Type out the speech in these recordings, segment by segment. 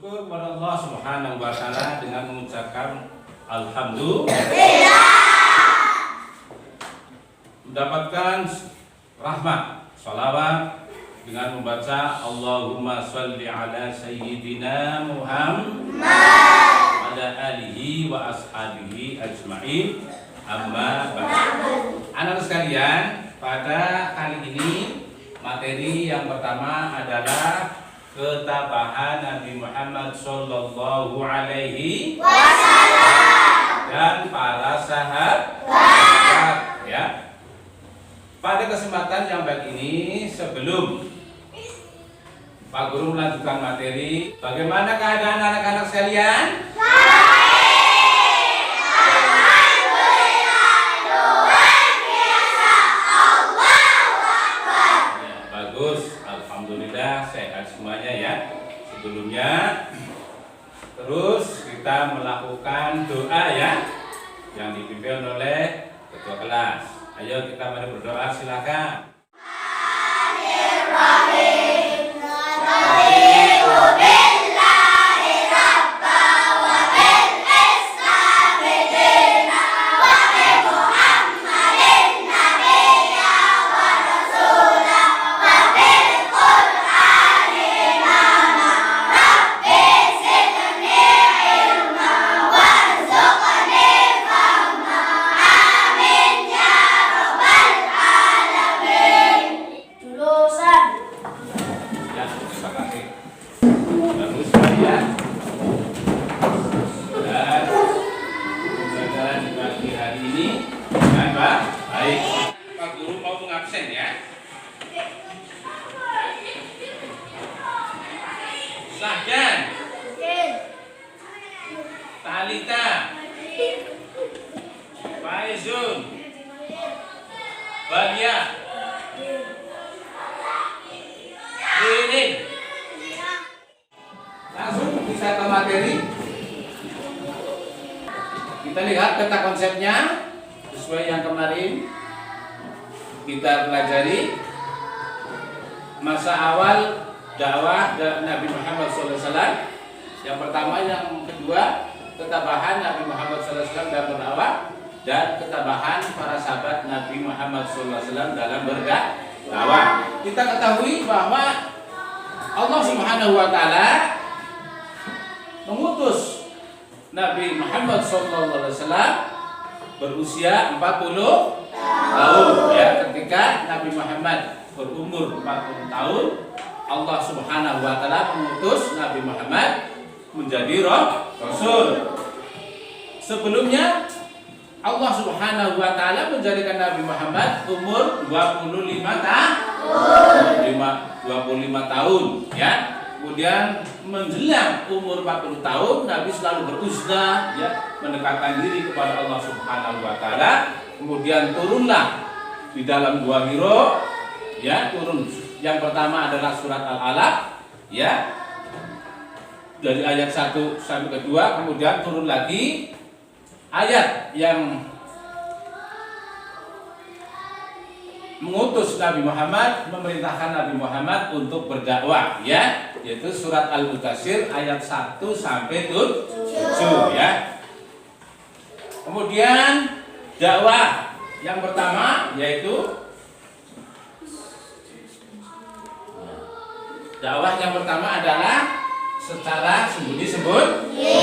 Syukur kepada Allah Subhanahu wa Ta'ala dengan mengucapkan alhamdulillah, mendapatkan rahmat, salawat dengan membaca Allahumma sholli ala sayyidina Muhammad ala alihi wa ashabihi ajma'in, amma ba'd. Anak sekalian, pada kali ini materi yang pertama adalah ketabahan Nabi Muhammad Sallallahu Alaihi Wasallam dan para sahabat. Ya. Pada kesempatan yang baik ini, sebelum Pak Guru melanjutkan materi, bagaimana keadaan anak-anak sekalian? Alhamdulillah sehat semuanya ya. Sebelumnya terus kita melakukan doa ya, yang dipimpin oleh ketua kelas. Ayo kita mari berdoa, silakan. Sahjan, Talita, Faizun, Balia, Ririn. Langsung bisa ke materi. Kita lihat peta konsepnya sesuai yang kemarin kita pelajari. Masa awal dakwah Nabi Muhammad SAW. Yang pertama, yang kedua, ketabahan Nabi Muhammad SAW dalam berdakwah, dan ketabahan para sahabat Nabi Muhammad SAW dalam berdakwah. Kita ketahui bahwa Allah Subhanahu wa Ta'ala mengutus Nabi Muhammad SAW berusia 40 tahun ya. Ketika Nabi Muhammad berumur 40 tahun, Allah Subhanahu wa Ta'ala mengutus Nabi Muhammad menjadi Rasul. Sebelumnya Allah Subhanahu wa Ta'ala menjadikan Nabi Muhammad umur 25 tahun ya. Kemudian menjelang umur 40 tahun Nabi selalu berusaha ya, mendekatkan diri kepada Allah Subhanahu wa Ta'ala. Kemudian turunlah di dalam gua Hiro ya, turun. Yang pertama adalah surat Al-Alaq ya, dari ayat 1 sampai ke 2. Kemudian turun lagi ayat yang mengutus Nabi Muhammad, memerintahkan Nabi Muhammad untuk berdakwah ya, yaitu surat Al-Mudaththir ayat 1 sampai 7 ya. Kemudian dakwah yang pertama yaitu dakwah yang pertama adalah secara sembunyi-sembunyi.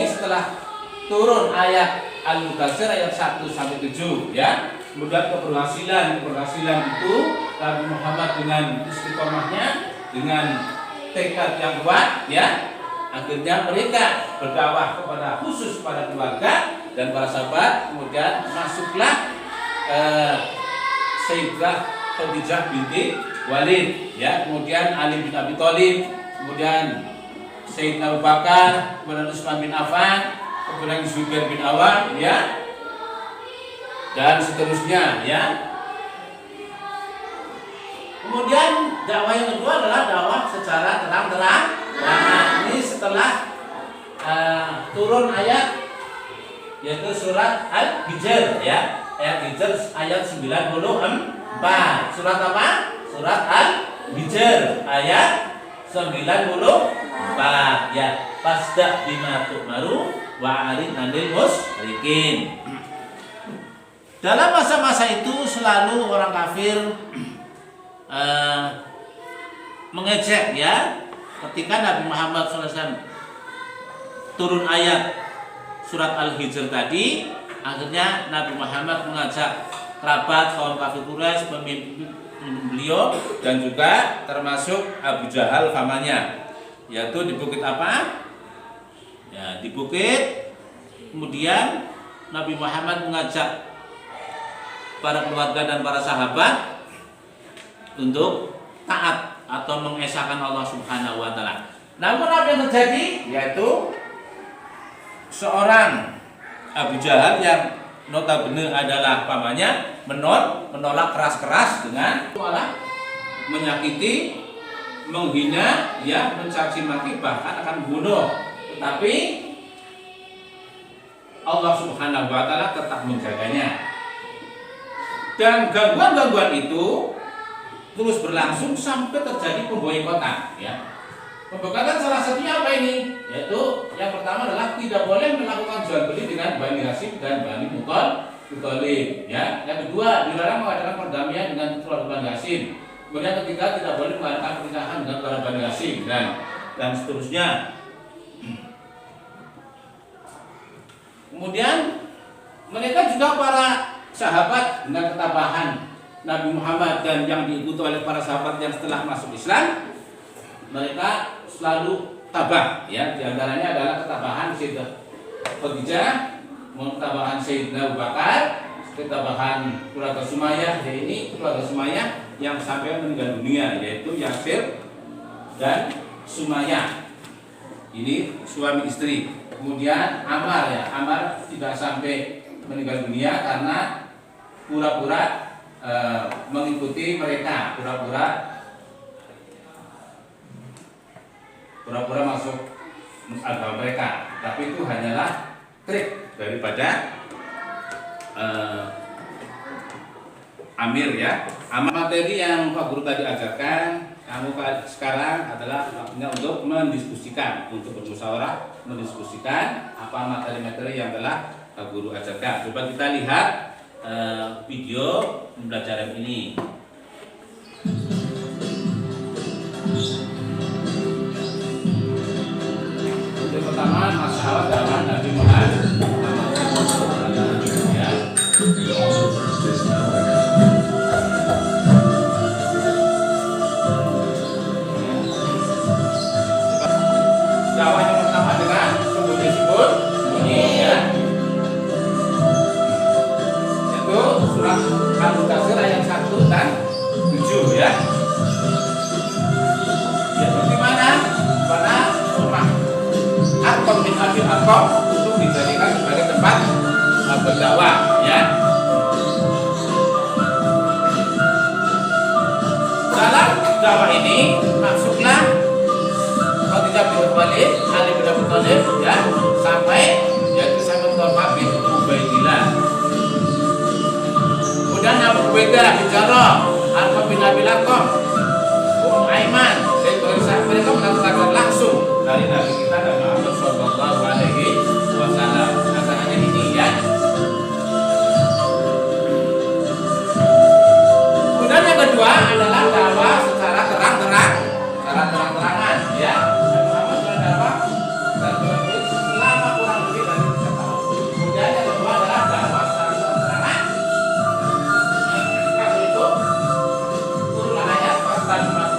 Ini setelah turun ayat Al-Mudaththir ayat 1 sampai 7 ya. Kemudian keberhasilan itu Nabi Muhammad dengan istiqomahnya, dengan tekad yang kuat ya, akhirnya mereka berdakwah kepada khusus pada keluarga dan para sahabat. Kemudian masuklah Sayyidah Khadijah binti Walid ya, kemudian Ali bin Abi Thalib, kemudian Sayyidina Abu Bakar, kemudian Utsman bin Affan, kemudian Zubair bin Awam ya, dan seterusnya ya. Kemudian dakwah yang kedua adalah dakwah secara terang-terang. Nah, ini setelah turun ayat yaitu surat Al-Hijr ya, ayat Hijr ayat 94. Surat apa? Surat Al-Hijr ayat 94 ya. Fasda bima tu'maru wa arid 'anil musyrikin. Dalam masa-masa itu selalu orang kafir mengejek ya, ketika Nabi Muhammad SAW turun ayat surat Al-Hijr tadi, akhirnya Nabi Muhammad mengajak kerabat kaum kafir Quraisy, pemimpin beliau dan juga termasuk Abu Jahal pamannya, yaitu di bukit apa? Ya, di bukit. Kemudian Nabi Muhammad mengajak para keluarga dan para sahabat untuk taat atau mengesahkan Allah Subhanahu wa taala. Namun apa yang terjadi? Yaitu seorang Abu Jahal yang notabene adalah pamannya menolak keras-keras dengan malah menyakiti, menghina, ya, mencaci maki, bahkan akan membunuh. Tetapi Allah Subhanahu wa taala tetap menjaganya. Dan gangguan-gangguan itu terus berlangsung sampai terjadi pemboikotan, ya. Pemboikotan salah satunya apa ini? Yaitu yang pertama adalah tidak boleh melakukan jual beli dengan Bani Hashim dan Bani Muthalib, ya. Yang kedua, dilarang mengadakan perdamaian dengan keluarga Bani Hashim. Kemudian ketiga, tidak boleh mengadakan pernikahan dengan keluarga Bani Hashim dan seterusnya. Kemudian mereka juga para sahabat dengan ketabahan Nabi Muhammad dan yang diikuti oleh para sahabat yang setelah masuk Islam, mereka selalu tabah, ya. Di antaranya adalah ketabahan Sayyidah Khadijah, ketabahan Sayyidina Abu Bakar, ketabahan keluarga Sumayyah, ini keluarga Sumayyah yang sampai meninggal dunia, yaitu Yasir dan Sumayyah. Ini suami istri. Kemudian Ammar, ya, Ammar tidak sampai meninggal dunia karena pura-pura mengikuti mereka, pura-pura masuk agama mereka, tapi itu hanyalah trik daripada Amir, ya. Materi yang Pak Guru tadi ajarkan, kamu sekarang adalah waktunya untuk mendiskusikan, untuk bermusyawarah, mendiskusikan apa materi-materi yang telah Pak Guru ajarkan. Coba kita lihat video pembelajaran ini. Yang pertama, masalah dakwah Nabi Muhammad. Dakwah yang pertama dengan sembunyi-sembunyi, ya. Itu surat Al-Mudaththir ayat 1 dan 7, ya. Ya, bagaimana? Pada rumah Arqam bin Abi Arqam untuk dijadikan sebagai tempat berdakwah, ya. Dalam dakwah ini masuklah Khadijah bin Khuwailid, Ali bin Abi Thalib, ya, sampai yaitu sampai Thalhah bin Ubaidillah. Kemudian Abu Ubaidah bin Jarrah, Arqam bin Abi Arqam, Ummu Aiman, mereka mendapatkan langsung dari Nabi kita Nabi Muhammad Shallallahu Alaihi Wasallam. Asalnya ini, ya. Kemudian yang kedua adalah dakwah secara terang-terangan, ya. Nabi Muhammad berdakwah dan berbuat selama kurang lebih dari 3 tahun. Kemudian yang kedua adalah dakwah secara terang-terangan. Kalau itu turunlah ayat pasal 5 ayat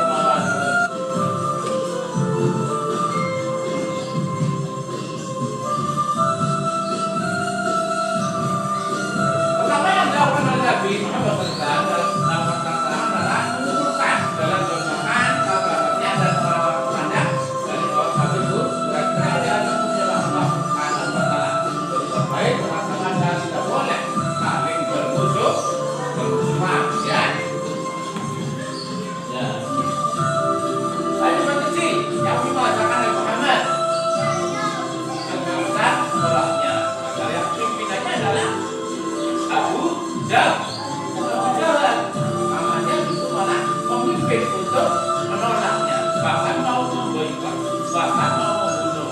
bahkan mau membunuh.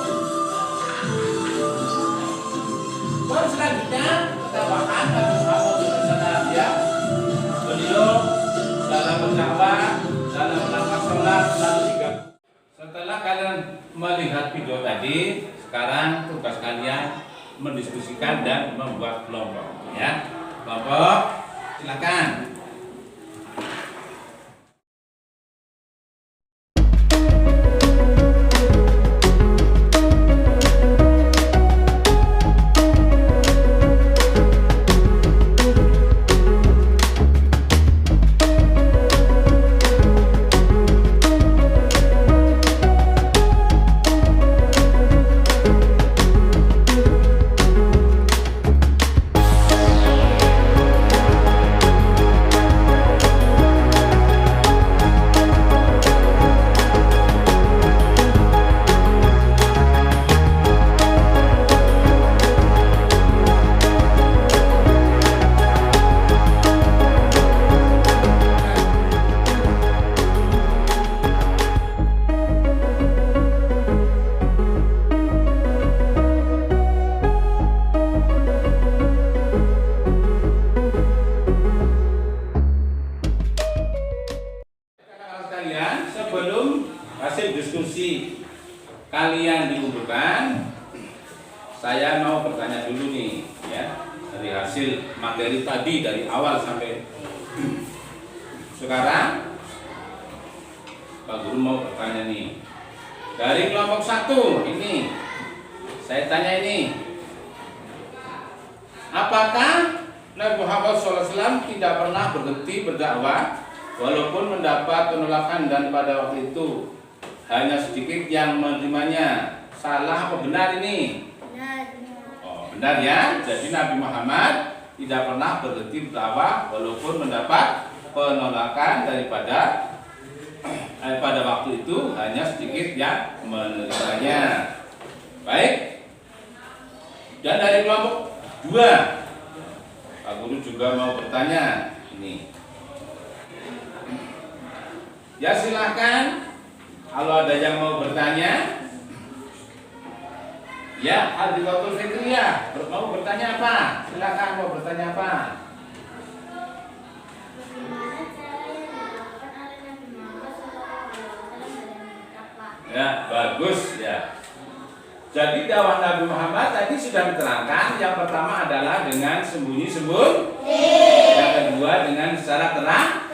Baru selanjutnya kita bahas Nabi Muhammad SAW, ya. Beliau dalam berdakwah, dalam melakukan sholat selalu 3. Setelah kalian melihat video tadi, sekarang tugas kalian mendiskusikan dan membuat kelompok, ya. Kelompok, silakan. Sebelum hasil diskusi kalian dikumpulkan, saya mau bertanya dulu nih, ya, dari hasil materi tadi dari awal sampai sekarang. Pak Guru mau bertanya nih, dari kelompok 1 ini, saya tanya ini, apakah Nabi Muhammad SAW tidak pernah berhenti berdakwah walaupun mendapat penolakan dan pada waktu itu hanya sedikit yang menerimanya? Salah apa benar ini? Benar. Oh, benar ya. Jadi Nabi Muhammad tidak pernah berhenti berdakwah walaupun mendapat penolakan daripada pada waktu itu hanya sedikit yang menerimanya. Baik. Dan dari kelompok 2, Pak Guru juga mau bertanya ini. Ya silahkan, kalau ada yang mau bertanya. Ya, Hadiqatul Fikriyah, mau bertanya apa? Silahkan, mau bertanya apa? Bagaimana cara yang dilakukan oleh Nabi Muhammad SAW dalam berdakwah? Ya, bagus ya. Jadi dakwah Nabi Muhammad tadi sudah diterangkan. Yang pertama adalah dengan sembunyi-sembunyi. Yang kedua dengan secara terang.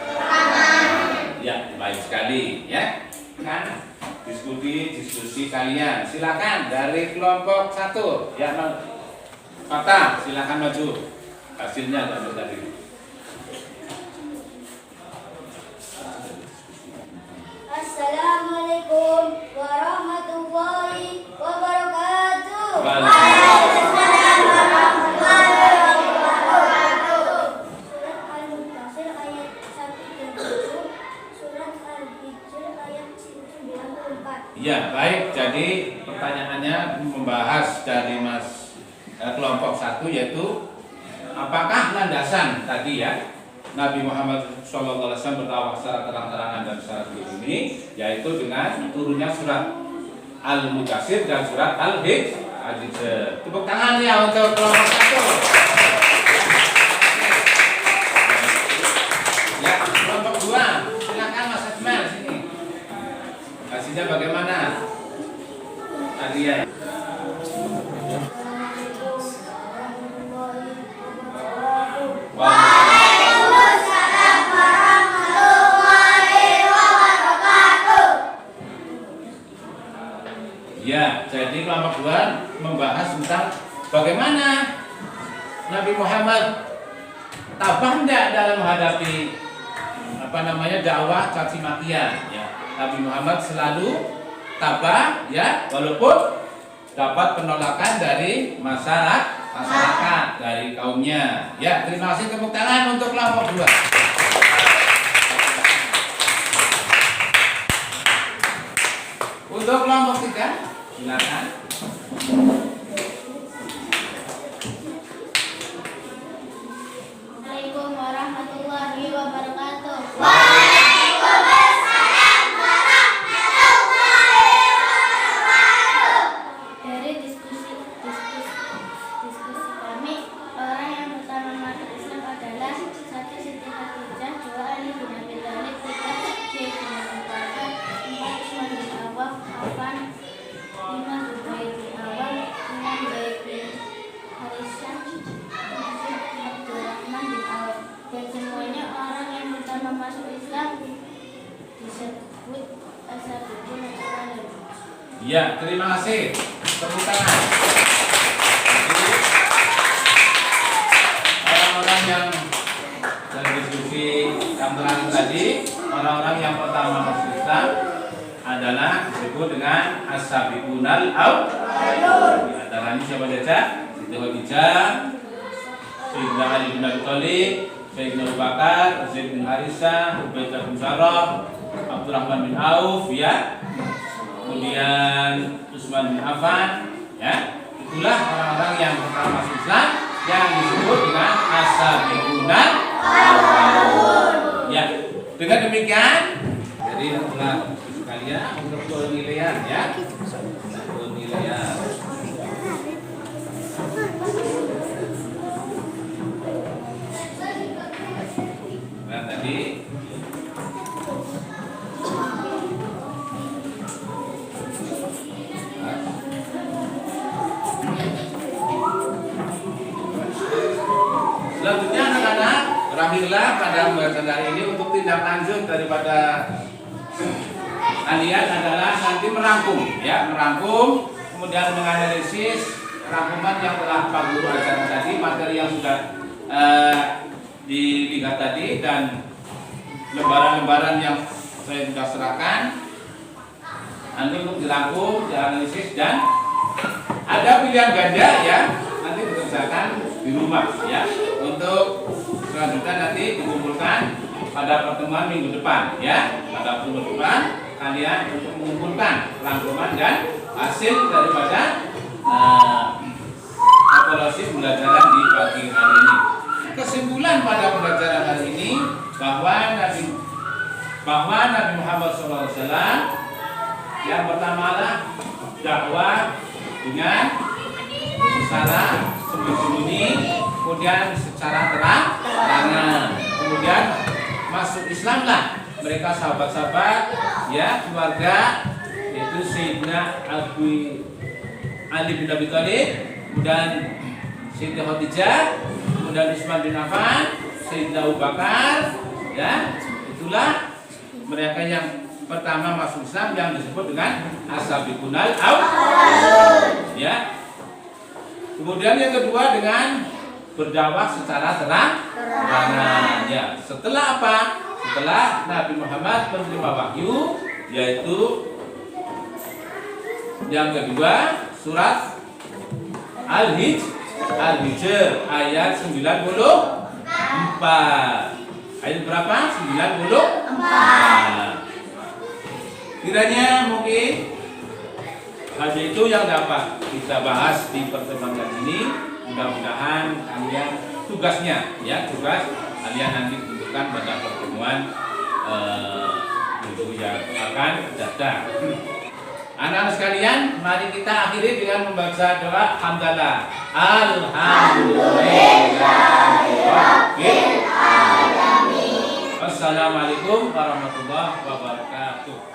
Ya, baik sekali ya. Kan diskusi kalian. Silakan dari kelompok 1. Ya, Fatah, silakan maju. Hasilnya dapat tadi. Assalamualaikum warahmatullahi wabarakatuh. Waalaikumsalam warahmatullahi wabarakatuh. Surat Al-Mudaththir ayat 1-7, Surat Al-Hijr ayat 94. Ya, baik. Jadi pertanyaannya membahas dari kelompok 1, yaitu apakah landasan tadi ya Nabi Muhammad SAW berdakwah secara terang-terangan dan secara teliti ini, yaitu dengan turunnya surat Al-Mudaththir dan surat Al-Hijr. Tepuk tangan ya untuk kelompok 1. Ya, kelompok 2, silakan Mas Akmal sini. Hasilnya bagaimana? Tadi ya. Waalaikumsalam warahmatullahi wabarakatuh. Ya, jadi kelompok 2 membahas tentang bagaimana Nabi Muhammad tabah enggak dalam menghadapi dakwah caci makian ya. Nabi Muhammad selalu tabah ya, walaupun dapat penolakan dari masyarakat dari kaumnya. Ya, terima kasih, tepuk tangan untuk kelompok 2. Untuk kelompok 3, silakan. Assalamualaikum warahmatullahi wabarakatuh. Waalaikumsalam warahmatullahi Ya, terima kasih. Tepuk tangan. Jadi, orang-orang yang dari diskusi yang terakhir tadi, orang-orang yang pertama masuk Islam adalah disebut dengan as-sabiqunal awwalun. Di antaranya siapa saja? Siti Khadijah, Sayyidina Ali bin Abi Thalib, Sayyidina Abu Bakar, Zaid bin Harisah, Ubaidah bin Jarrah, Abdurrahman bin Auf, ya. Kemudian Utsman bin Affan, ya. Itulah orang-orang yang pertama masuk Islam yang disebut dengan as-sabiqunal awwalun. Ya. Dengan demikian, jadi itulah sekalian untuk penilaian, ya. Penilaian. Nah, tadi selanjutnya anak-anak, berakhirlah pada pembahasan hari ini. Untuk tindak lanjut daripada kalian adalah nanti merangkum, ya, merangkum, kemudian menganalisis rangkuman yang telah Pak Guru ajarkan tadi, materi yang sudah dilihat tadi, dan lembaran-lembaran yang saya sudah serahkan. Nanti untuk dirangkum, dianalisis, dan ada pilihan ganda, ya, nanti dikerjakan di rumah, ya. Untuk selanjutnya nanti dikumpulkan pada pertemuan minggu depan, ya. Pada pertemuan depan kalian untuk mengumpulkan rangkuman dan hasil daripada evaluasi pembelajaran di pagi hari ini. Kesimpulan pada pembelajaran hari ini bahwa Nabi Muhammad SAW yang pertama adalah dakwah dengan secara sembunyi-sembunyi, kemudian secara terang-terangan, kemudian masuk Islam lah mereka sahabat-sahabat, ya, keluarga, yaitu Sayyidina Ali bin Abi Thalib, kemudian Siti Khadijah, kemudian Utsman bin Affan, Sayyidina Abu Bakar, ya. Itulah mereka yang pertama masuk Islam yang disebut dengan as-sabiqunal awwalun, ya. Kemudian yang kedua dengan berdakwah secara terang-terangan, ya. Setelah apa? Setelah Nabi Muhammad menerima wahyu, yaitu yang kedua surat Al-Hijr ayat 94. Ayat berapa? 94. Kiranya mungkin hal itu yang dapat kita bahas di pertemuan kali ini. Mudah-mudahan kalian tugasnya, ya, tugas kalian nanti tentukan pada pertemuan minggu yang akan datang. Anak-anak sekalian, mari kita akhiri dengan membaca doa hamdalah. Alhamdulillahirabbil alamin. Wassalamualaikum warahmatullahi wabarakatuh.